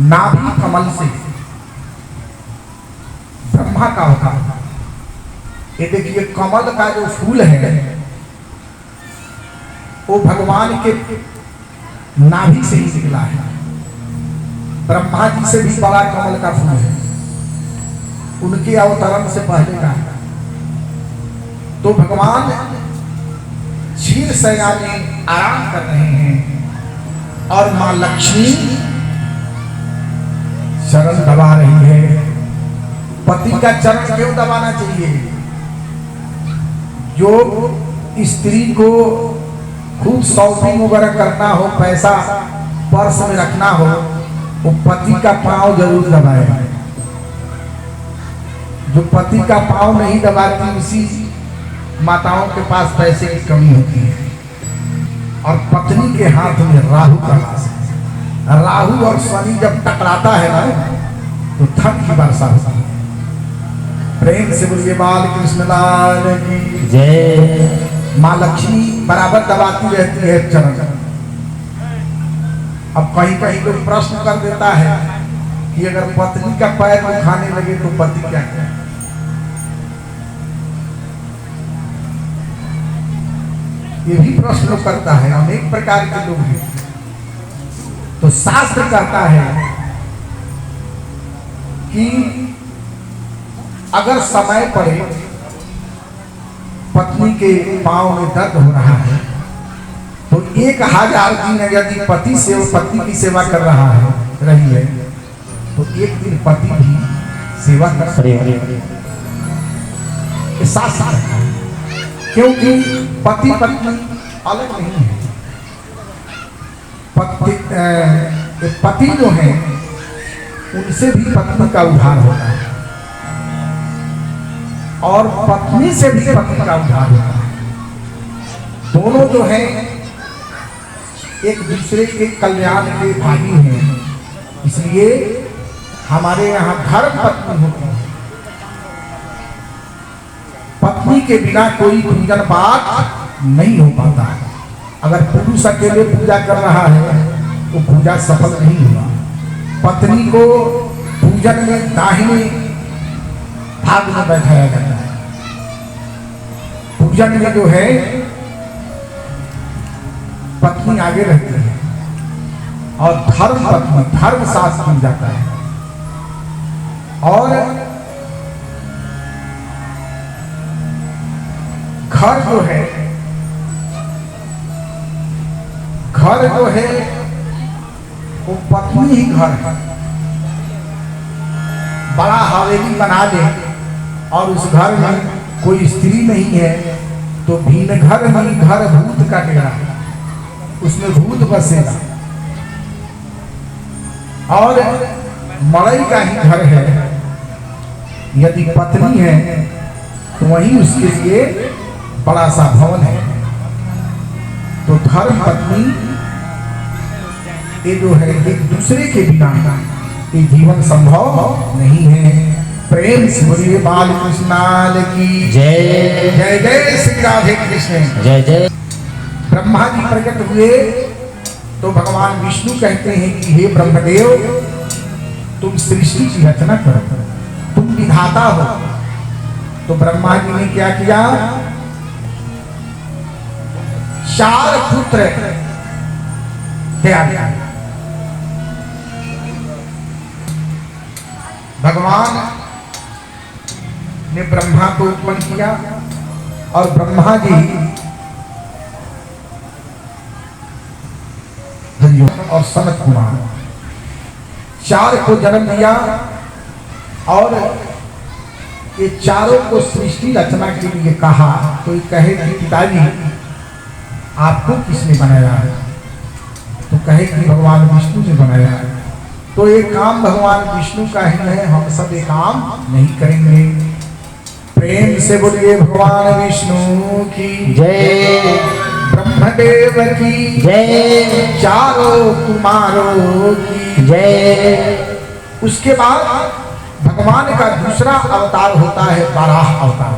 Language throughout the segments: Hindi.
नाभि कमल से ब्रह्मा का होता है। ये देखिए कमल का जो फूल है वो भगवान के नाभि से ही निकला है। ब्रह्मा जी से भी बड़ा कमल का फूल है, उनके अवतरण से पहले का है। तो भगवान क्षीर शैया में आराम कर रहे हैं और मां लक्ष्मी चरण दबा रही है। पति का चरण क्यों दबाना चाहिए? जो स्त्री को खूब शॉपिंग वगैरह करना हो, पैसा पर्स में रखना हो, वो पति का पांव जरूर दबाए। जो पति का पांव नहीं दबाती उसी माताओं के पास पैसे की कमी होती है। और पत्नी के हाथ में राहु का वास है। राहु और शनि जब टकराता है ना तो धन की वर्षा होती है। प्रेम से बोलिए बाल कृष्ण लाल की जय। माँ लक्ष्मी बराबर दबाती रहती है चरण। अब कहीं कहीं कोई प्रश्न कर देता है कि अगर पत्नी का पैर दुखाने लगे तो पति क्या करे? ये भी प्रश्न करता है। अनेक प्रकार के लोग हैं। तो शास्त्र कहता है कि अगर समय पड़े पत्नी के पांव में दर्द हो रहा है तो 1000 दिन यदि पति से पत्नी की सेवा कर रहा है रही है तो एक दिन पति भी सेवा कर साथ है। क्योंकि पति पत्नी अलग नहीं है। पति जो है उनसे भी पत्नी का उद्धार होता है और पत्नी से भी पति का उद्धार होता है। दोनों जो है एक दूसरे के कल्याण के भागी हैं। इसलिए हमारे यहाँ धर्म पत्नी होती है। पत्नी के बिना कोई पूजन पाठ नहीं हो पाता। अगर पुरुष अकेले पूजा कर रहा है तो पूजा सफल नहीं हुआ। पत्नी को पूजन में दाहिने भाग में बैठाया जाता है। पूजन में जो है पत्नी आगे रहती है और धर्म पत्नी धर्म शास्त्र मिल जाता है। और घर जो है वो पत्नी ही घर है। बड़ा हवेली बना दे और उस घर में कोई स्त्री नहीं है तो भीन घर नहीं, घर भूत का डेरा, उसमें भूत बसेगा। और मड़ई का ही घर है। यदि पत्नी है तो वही उसके लिए बड़ा सा भवन है। तो धर्म पत्नी ये जो है एक दूसरे के बिना ये जीवन संभव नहीं है। प्रेम से बोलिए बाल कृष्ण की जय। जय जय श्री राधे कृष्ण। जय जय। ब्रह्मा जी प्रकट हुए तो भगवान विष्णु कहते हैं कि हे ब्रह्मदेव तुम सृष्टि की रचना करो, तुम विधाता हो। तो ब्रह्मा जी ने क्या किया? 4 पुत्र त्याग। भगवान ने ब्रह्मा को उत्पन्न किया और ब्रह्मा जी और सनत कुमार 4 को जन्म दिया। और ये चारों को सृष्टि रचना के लिए कहा तो ये कहे कि पिताजी आपको किसने बनाया है? तो कहे कि भगवान विष्णु ने बनाया है। तो ये काम भगवान विष्णु का ही है, हम सब ये काम नहीं करेंगे। प्रेम से बोलिए भगवान विष्णु की जय, ब्रह्मदेव की जय, चारों कुमारों की जय। उसके बाद भगवान का दूसरा अवतार होता है बाराह अवतार।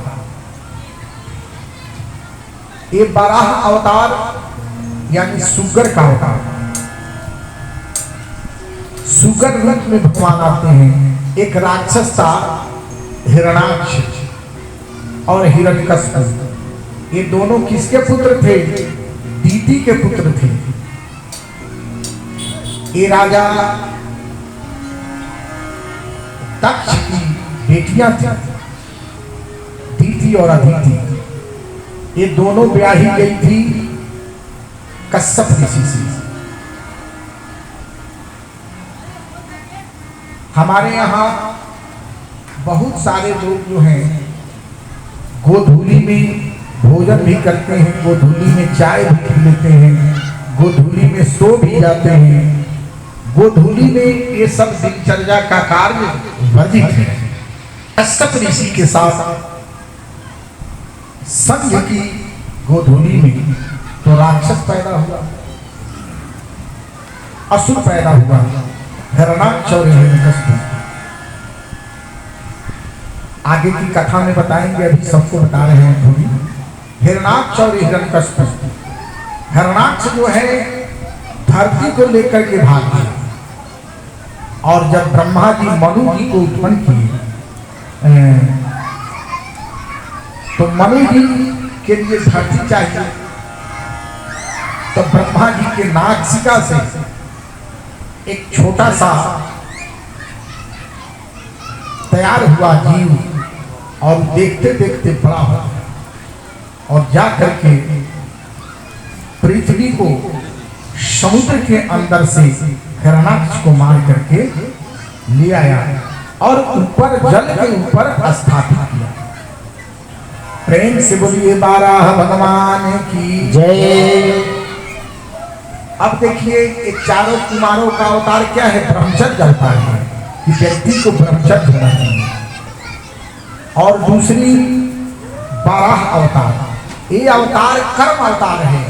ये बाराह अवतार यानी सुगर का अवतार। सुगर रूप में भगवान आते हैं। एक राक्षस था हिरणाक्ष और हिरण्यकश्यप, ये दोनों किसके पुत्र थे? दीति के पुत्र थे। ये राजा दक्ष की बेटियां थी, दीति और अदिति। ये दोनों ब्याही गई थी कश्यप ऋषि से। हमारे यहाँ बहुत सारे लोग जो हैं गोधूली में भोजन भी करते हैं, गोधूली में चाय भी पी लेते हैं, गोधूली में सो भी जाते हैं। गोधूली में ये सब दिनचर्या का कार्य वर्जित है। कश्यप ऋषि के साथ संग की गोधूली में तो राक्षस पैदा हुआ, असुर पैदा हुआ, हिरणाक्ष और हिरण्यकश्यप। आगे की कथा में बताएंगे, अभी सबको बता रहे हैं थोड़ी। हिरणाक्ष और हिरण्यकश्यप। हिरणाक्ष जो है धरती को लेकर के भाग गया, और जब ब्रह्मा जी मनु जी को उत्पन्न किए तो मनु जी के लिए धरती चाहिए, तो ब्रह्मा जी के नासिका से एक छोटा सा तैयार हुआ जीव, और देखते देखते बड़ा हो और जा करके पृथ्वी को समुद्र के अंदर से हिरणाक्ष को मार करके ले आया और ऊपर जल के ऊपर स्थापित किया। प्रेम से बोलिए बारह भगवान की जय। अब देखिए ये चारों कुमारों का अवतार क्या है? ब्रह्मचर्य अवतार है कि व्यक्ति को ब्रह्मचर्य होना चाहिए। और दूसरी 12 अवतार, ये अवतार कर्म अवतार है।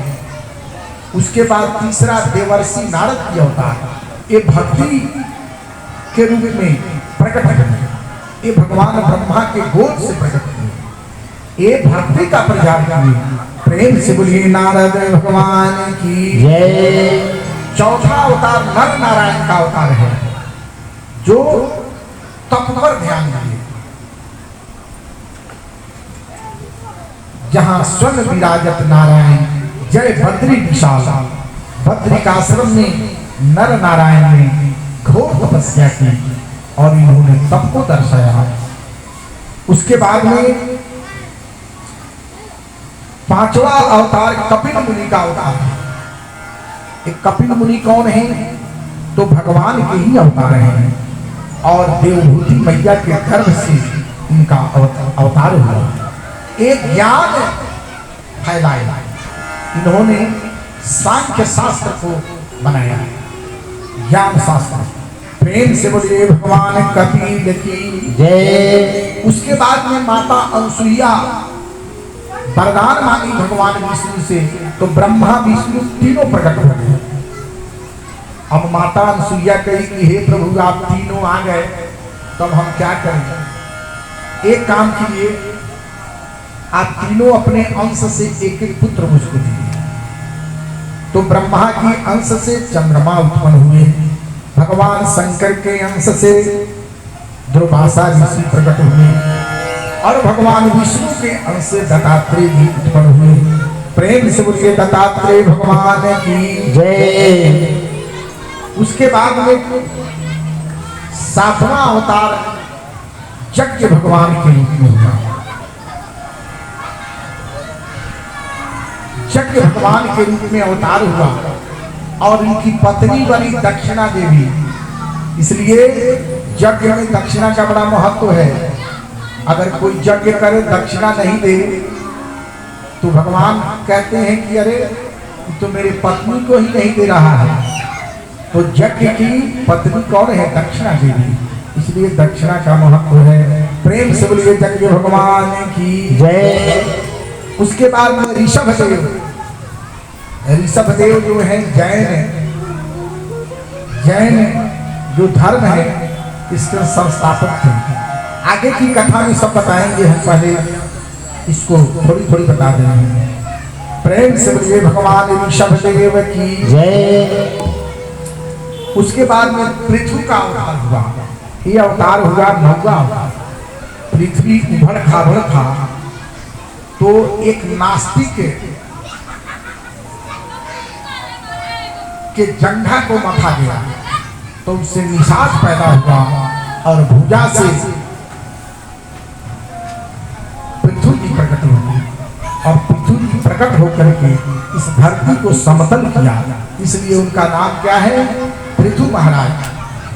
उसके बाद तीसरा देवर्षि नारद की अवतार, ये भक्ति के रूप में प्रकट है। ये भगवान ब्रह्मा के गोद से प्रकट हुए, ये भक्ति का प्रचार किए। प्रेम से बोलिए नारद भगवान की जय। चौथा अवतार नर नारायण का अवतार है, जो तप पर ध्यान दिए, जहां स्वर्ण विराजत नारायण जय बद्री विशाल। बद्रिकाश्रम में नर नारायण ने घोर तपस्या की और इन्होंने तप को दर्शाया। उसके बाद में पांचवा अवतार कपिल मुनि का अवतार है। एक कपिल मुनि कौन है? तो भगवान के ही अवतार हैं, और देवभूति मैया के गर्भ से इनका अवतार हुआ। एक ज्ञान फैलाया, इन्होंने सांख्य शास्त्र को बनाया, ज्ञान शास्त्र। प्रेम से बोलिए भगवान कपिल की जय। उसके बाद में माता अनसुईया वरदान मांगी भगवान विष्णु से, तो ब्रह्मा विष्णु तीनों प्रकट हो गए। अब माता अनसुईया कही कि हे प्रभु आप तीनों आ गए, तब हम क्या करेंगे? एक काम कीजिए, आप तीनों अपने अंश से एक एक पुत्र मुझको दीजिए। तो ब्रह्मा के अंश से चंद्रमा उत्पन्न हुए, भगवान शंकर के अंश से दुर्वासा ऋषि प्रकट हुए, और भगवान विष्णु के अंश से दत्तात्रेय जी उत्पन्न हुए। प्रेम से बोलिए दत्तात्रेय भगवान की जय। उसके बाद में 7वां अवतार यज्ञ भगवान के रूप में हुआ। यज्ञ भगवान के रूप में अवतार हुआ, और इनकी पत्नी बनी दक्षिणा देवी। इसलिए यज्ञ में दक्षिणा का बड़ा महत्व है। अगर कोई यज्ञ करे दक्षिणा नहीं दे तो भगवान कहते हैं कि अरे तो मेरे पत्नी को ही नहीं दे रहा है। तो यज्ञ की पत्नी कौन है? दक्षिणा देवी। इसलिए दक्षिणा का महत्व है। प्रेम से बोलिए यज्ञ भगवान की जय। उसके बाद में ऋषभदेव। ऋषभदेव जो है जैन जो धर्म है इसके संस्थापक थे। आगे की कथा में सब बताएंगे, हम पहले इसको थोड़ी थोड़ी बता देंगे। प्रेम से बोलिए भगवान ऋषभदेव की जय। उसके बाद में पृथ्वी का अवतार हुआ। ये अवतार हुआ 9वां अवतार। पृथ्वी उभड़ खाबड़ था तो एक नास्तिक के जंघा को मथा गया तो उससे निशाच पैदा हुआ और भुजा से पृथ्वी की प्रकट हुई और पृथ्वी की प्रकट होकर के इस धरती को समतल किया। इसलिए उनका नाम क्या है? पृथ्वी महाराज।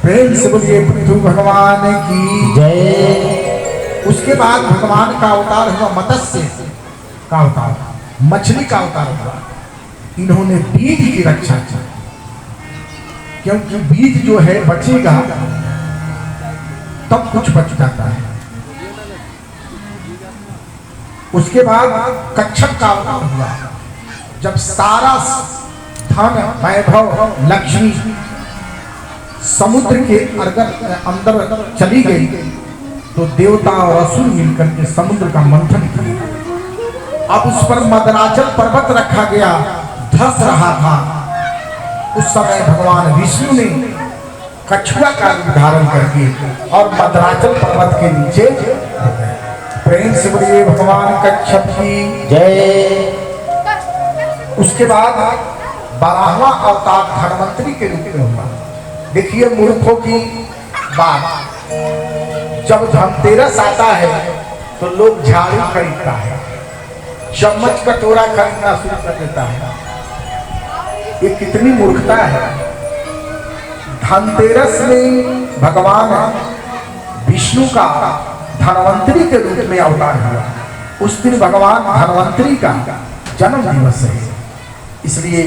प्रेम से बोलिए पृथ्वी भगवान की जय। उसके बाद भगवान का अवतार हुआ मत्स्य का अवतार, मछली का अवतार हुआ। इन्होंने बीज की रक्षा की, क्योंकि बीज जो है बचेगा तब कुछ बच जाता है। उसके बाद कच्छप का अवतार हुआ। जब सारा धन वैभव लक्ष्मी समुद्र के अंदर चली गई तो देवता और असुर मिलकर के समुद्र का मंथन किया। अब उस पर मदराचल पर्वत रखा गया, धस रहा था। उस समय भगवान विष्णु ने कछुआ का रूप धारण करके और मदराचल पर्वत के नीचे प्रेम से बोलिए भगवान कच्छप की जय। उसके बाद 12वां अवतार धनवंतरी के रूप में हुआ। देखिए मूर्खों की बात, जब धनतेरस आता है तो लोग झाड़ू खरीदता है, चम्मच कटोरा खरीदना शुरू कर देता है। ये कितनी मूर्खता है। धनतेरस में भगवान विष्णु का धनवंतरी के रूप में अवतार हुआ। उस दिन भगवान धनवंतरी का जन्म दिवस है, इसलिए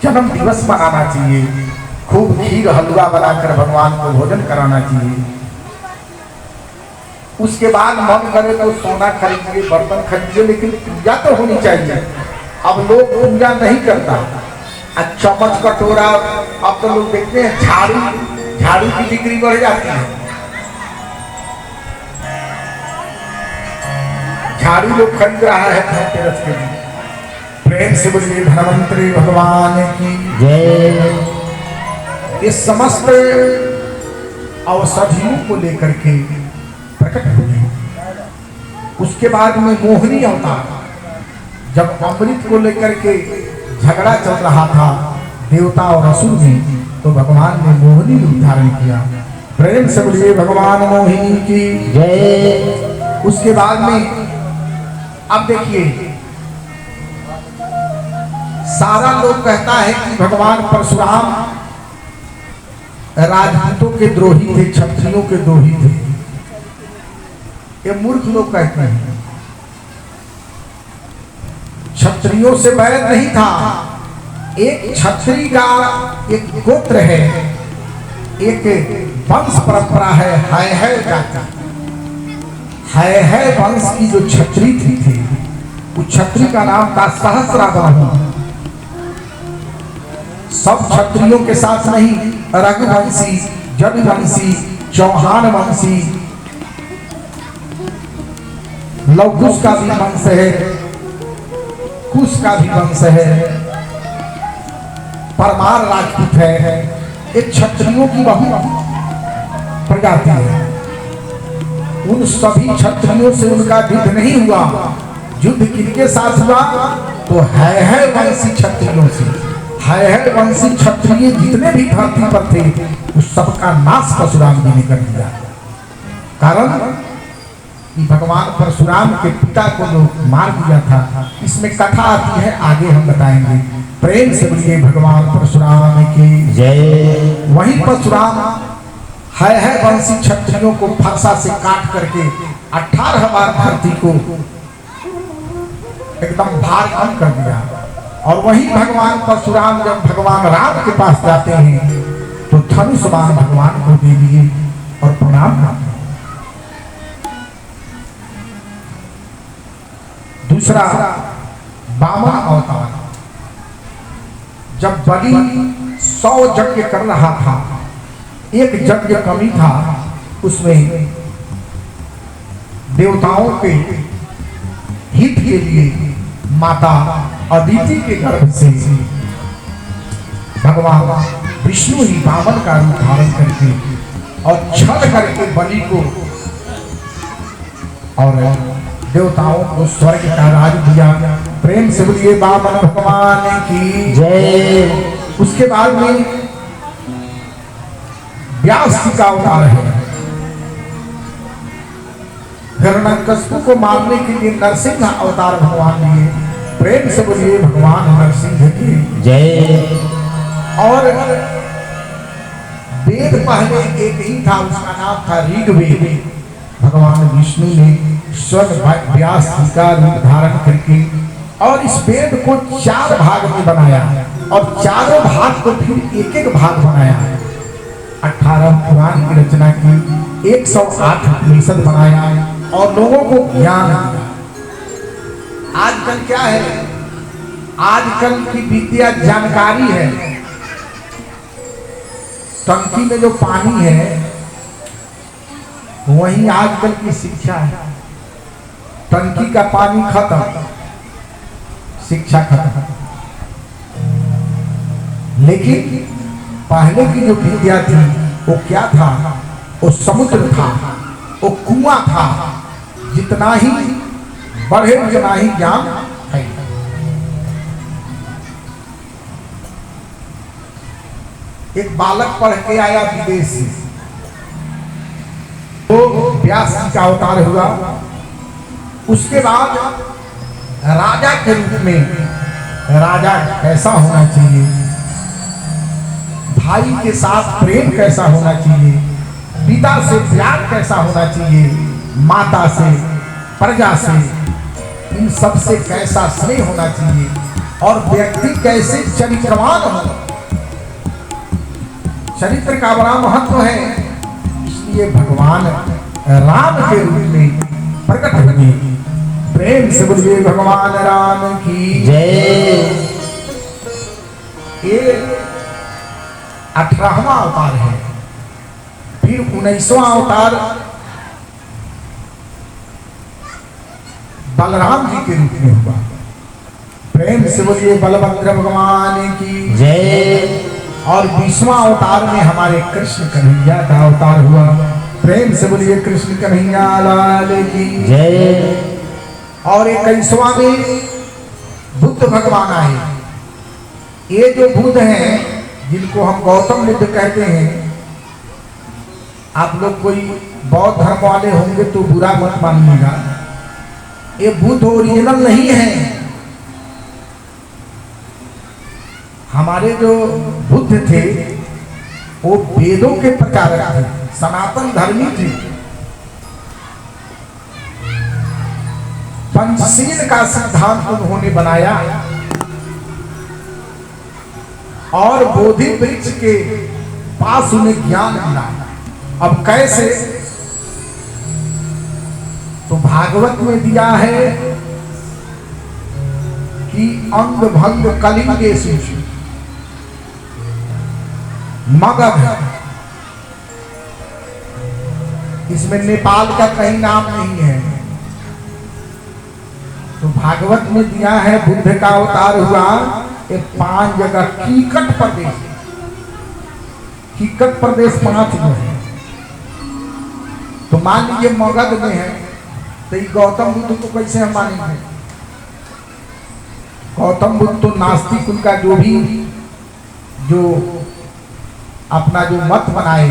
जन्म दिवस मनाना चाहिए। खूब खीर हलवा बनाकर भगवान को भोजन कराना चाहिए। उसके बाद मन करे तो सोना खरीदिए, बर्तन खरीदिए, लेकिन पूजा तो होनी चाहिए। अब लोग पूजा नहीं करता। चम्मच कटोरा, अब तो लोग देखते हैं झाड़ू की बिक्री बढ़ जाती है। झाड़ू लोग खरीद रहा है धनतेरस के लिए। प्रेम से बोलिए धनवंतरी भगवान की जय। ये समस्त औषधियों को लेकर के प्रकट हुए। उसके बाद में मोहिनी अवतार। जब अमृत को लेकर के झगड़ा चल रहा था देवता और असुर में, तो भगवान ने मोहिनी रूप धारण किया। प्रेम से बोलिए भगवान मोहिनी की जय। उसके बाद में अब देखिए, सारा लोग कहता है कि भगवान परशुराम राजपूतों के द्रोही थे, क्षत्रियों के द्रोही थे। ये मूर्ख लोग कहते हैं। क्षत्रियों से बैर नहीं था। एक क्षत्रिय का एक गोत्र है, एक वंश परंपरा है जाति। है वंश की जो क्षत्रिय थी, उस क्षत्रिय का नाम था सहस्राबाहु। सब क्षत्रियों के साथ नहीं, रघुवंशी, जदुवंशी, चौहान वंशी, लवकुश का भी वंश है, कुश का भी वंश है, परमार राजपूत है। एक क्षत्रियों की बहु प्रजाति है। उन सभी क्षत्रियों से उनका युद्ध नहीं हुआ। युद्ध किनके साथ हुआ? तो है वंशी क्षत्रियों से। है वंशी क्षत्रिय जितने भी धरती पर थे, उस सबका नाश परशुराम जी ने कर दिया। कारण कि भगवान परशुराम के पिता को जो मार दिया था। इसमें कथा आती है, आगे हम बताएंगे। प्रेम से बोलिए भगवान परशुराम की जय। वहीं परशुराम है वंशी क्षत्रियों को फरसा से काट करके 18 बार धरती को एकदम भार कम कर दिया। और वहीं भगवान परशुराम जब भगवान राम के पास जाते हैं तो धनुष बाण भगवान को दे दिए और प्रणाम करते हैं। दूसरा वामन अवतार। जब बलि 100 यज्ञ कर रहा था, एक यज्ञ कमी था, उसमें देवताओं के हित के लिए माता अदिति के गर्भ से भगवान विष्णु ही वामन का रूप धारण करके और छल करके बलि को और देवताओं को स्वर्ग का राज दिया। प्रेम से बोलिए वामन भगवान की जय। उसके बाद में व्यास जी का अवतार है। हिरण्यकश्यप को मारने के लिए नरसिंह अवतार भगवान लिए। प्रेम से बोलिए भगवान नरसिंह की जय। और वेद पहले एक ही था, उसका नाम था ऋग्वेद। भगवान विष्णु ने स्वयं व्यास जी का रूप धारण करके और इस वेद को 4 भाग में बनाया और चारों भाग को फिर एक एक भाग बनाया। 18 पुराण की रचना की, 108 उपनिषद बनाया और लोगों को ज्ञान दिया। आजकल क्या है, आजकल की विद्या जानकारी है। टंकी में जो पानी है वही आजकल की शिक्षा है। टंकी का पानी खत्म, शिक्षा खत्म। लेकिन पहले की जो विद्या थी वो क्या था? वो समुद्र था, वो कुआं था। जितना ही बढ़े उतना ही ज्ञान है। एक बालक पढ़ के आया विदेश से, तो व्यास जी का अवतार हुआ। उसके बाद राजा के रूप में, राजा कैसा होना चाहिए, भाई के साथ प्रेम कैसा होना चाहिए, पिता से प्यार कैसा होना चाहिए, माता से, प्रजा से, इन सब से कैसा स्नेह होना चाहिए और व्यक्ति कैसे चरित्रवान हो, चरित्र का बड़ा महत्व है। इसलिए भगवान राम के रूप में प्रकट हुए। प्रेम से बोलिए भगवान राम की जय। ये 18वां अवतार है। फिर 19वां अवतार बलराम जी के रूप में हुआ। प्रेम से बोलिए बलभद्र भगवान की जय। और 20वां अवतार में हमारे कृष्ण कन्हैया का अवतार हुआ। प्रेम से बोलिए कृष्ण कन्हैया लाल की जय। और 21वां में बुद्ध भगवान आए। ये जो बुद्ध हैं जिनको हम गौतम बुद्ध कहते हैं, आप लोग कोई बौद्ध धर्म वाले होंगे तो बुरा मत मानिएगा, ये बुद्ध ओरिजिनल नहीं है। हमारे जो बुद्ध थे वो वेदों के प्रचारक थे, सनातन धर्मी थे। पंचशील का सिद्धांत उन्होंने बनाया और बोधि वृक्ष के पास उन्हें ज्ञान मिला। अब कैसे? तो भागवत में दिया है कि अंग भंग कलिंगेषु मगध। इसमें नेपाल का कहीं नाम नहीं है। तो भागवत में दिया है बुद्ध का अवतार हुआ ये 5 जगह। कीकट प्रदेश, कीकट प्रदेश 5 में है। तो मान लीजिए मगध में है, तो ये गौतम बुद्ध को कैसे हम मानेंगे? गौतम बुद्ध तो नास्तिक, उनका जो भी जो अपना जो मत बनाए,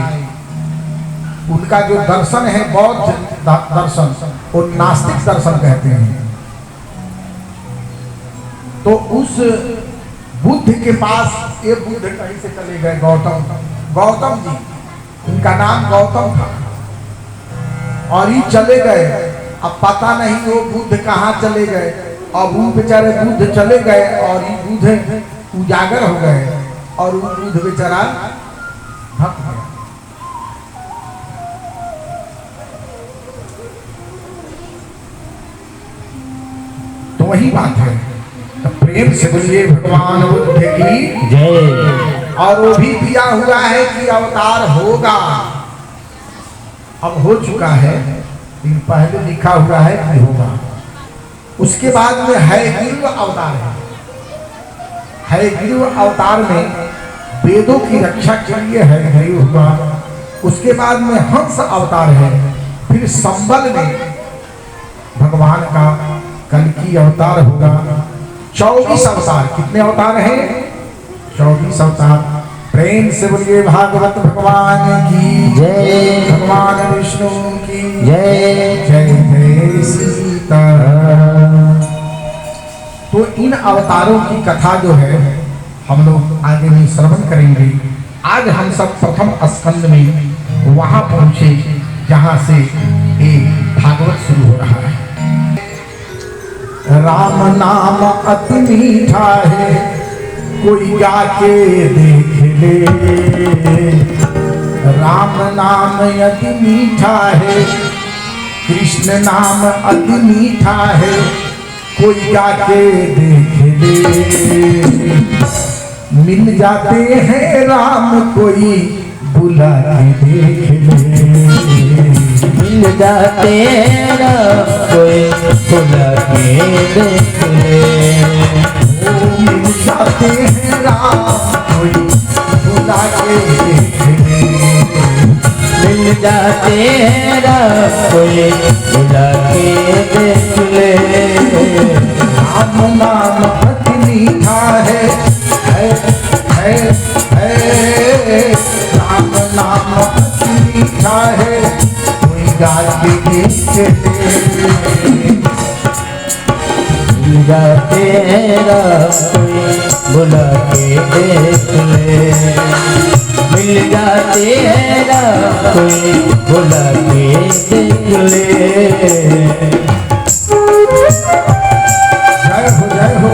उनका जो दर्शन है बौद्ध दर्शन, वो नास्तिक दर्शन कहते हैं। तो उस बुद्ध के पास ये बुद्ध कहीं से चले गए, गौतम जी, उनका नाम गौतम था और ये चले गए। अब पता नहीं वो बुद्ध कहाँ चले गए। अब वो बेचारे बुद्ध चले गए और ये बुद्ध उजागर हो गए और वो बुद्ध बेचारा भक्त गया। तो वही बात है। तो प्रेम से बोलिए भगवान बुद्ध की जय। और वो भी दिया हुआ है कि अवतार होगा, अब हो चुका है, लेकिन पहले लिखा हुआ है कि होगा। उसके बाद में है गिरव अवतार है। गिरव अवतार में वेदों की रक्षा के लिए है हरि हुआ। उसके बाद में हंस अवतार है, फिर संबल में भगवान का कल्कि अवतार होगा। 24 अवतार। कितने अवतार हैं? 24 अवतार। प्रेम से बोलिए भागवत भगवान की जय, भगवान विष्णु की जय। जय जय सीता। तो इन अवतारों की कथा जो है हम लोग आगे में श्रवण करेंगे। आज हम सब प्रथम स्कंद में वहां पहुंचे जहां से एक भागवत शुरू हो रहा है। राम नाम अति मीठा है, कोई गा के देख ले। राम नाम अति मीठा है, कृष्ण नाम अति मीठा है, कोई गा के देख ले। मिल जाते हैं राम कोई बुला के देख ले। मिल जाते हैं राम कोई बुला के देख ले। मिल जाते हैं राम कोई बुला के देख ले। मिल जाते हैं राम कोई बुला के देख ले। राम नाम अति मीठा है, राम नाम अति मीठा है, कोई गा के देख ले। मिल जाते हैं राम कोई बुला के देख ले। मिल जाते हैं राम कोई बुला के देख ले। जय हो जय हो।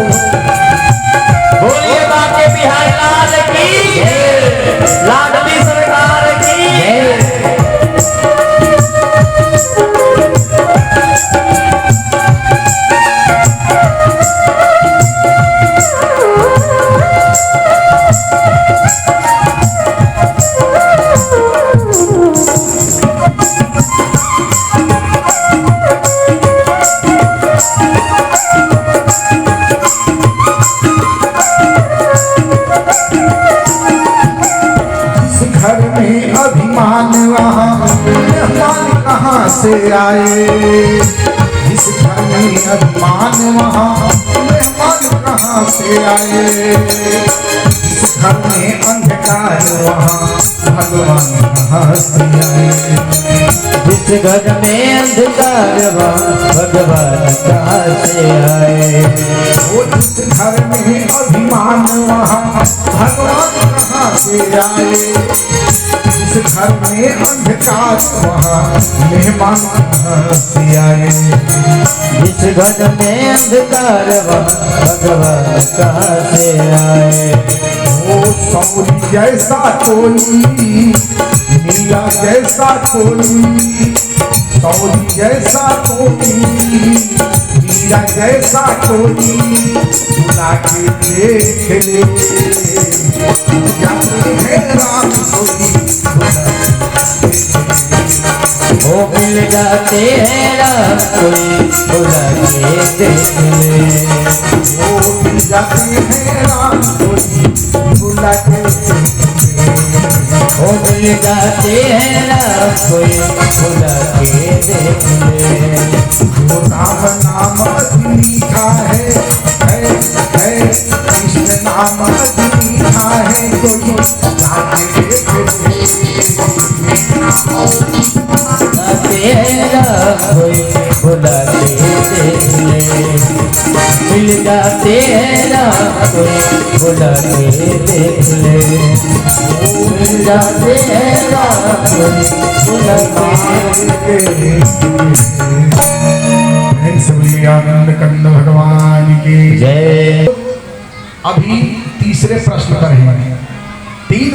बोलिए बाके बिहार लाल की, लाडली सरकार की। घर में अभिमान वहाँ मेहमान कहाँ से आए। इस घर में अभिमान वहाँ मेहमान कहाँ से आए। इस घर में अंधकार वहाँ भगवान कहाँ से आए। जिस घर में अंधकार वहाँ भगवान कहाँ से आए। वो जिस घर में अभिमान वहाँ भगवान कहाँ से आए। जिस घर में अंधकार वहाँ मेहमान कहाँ से आए। जिस घर में अंधकार वहाँ भगवान कहाँ से आए। वो सौरी जैसा कोई, मीरा जैसा कोई, सौरी जैसा कोई, मीरा जैसा कोई, बुला के देख ले। जाते हैं राम कोई वो मिल जाते हैं राम कोई बुला के देख ले। वो मिल जाते हैं राम कोई बुला के देख ले। वो मिल जाते हैं राम कोई बुला के देख ले। वो राम नाम अति मीठा है, कृष्ण नाम अति मीठा है, कोई लागे देख ले। जाते हैं राम कोई बुला के देख ले। मिल जाते हैं राम कोई बुला के देख ले। मिल जाते हैं राम कोई बुला के आनंद कंद भगवान की जय। अभी तीसरे प्रश्न पर है। 3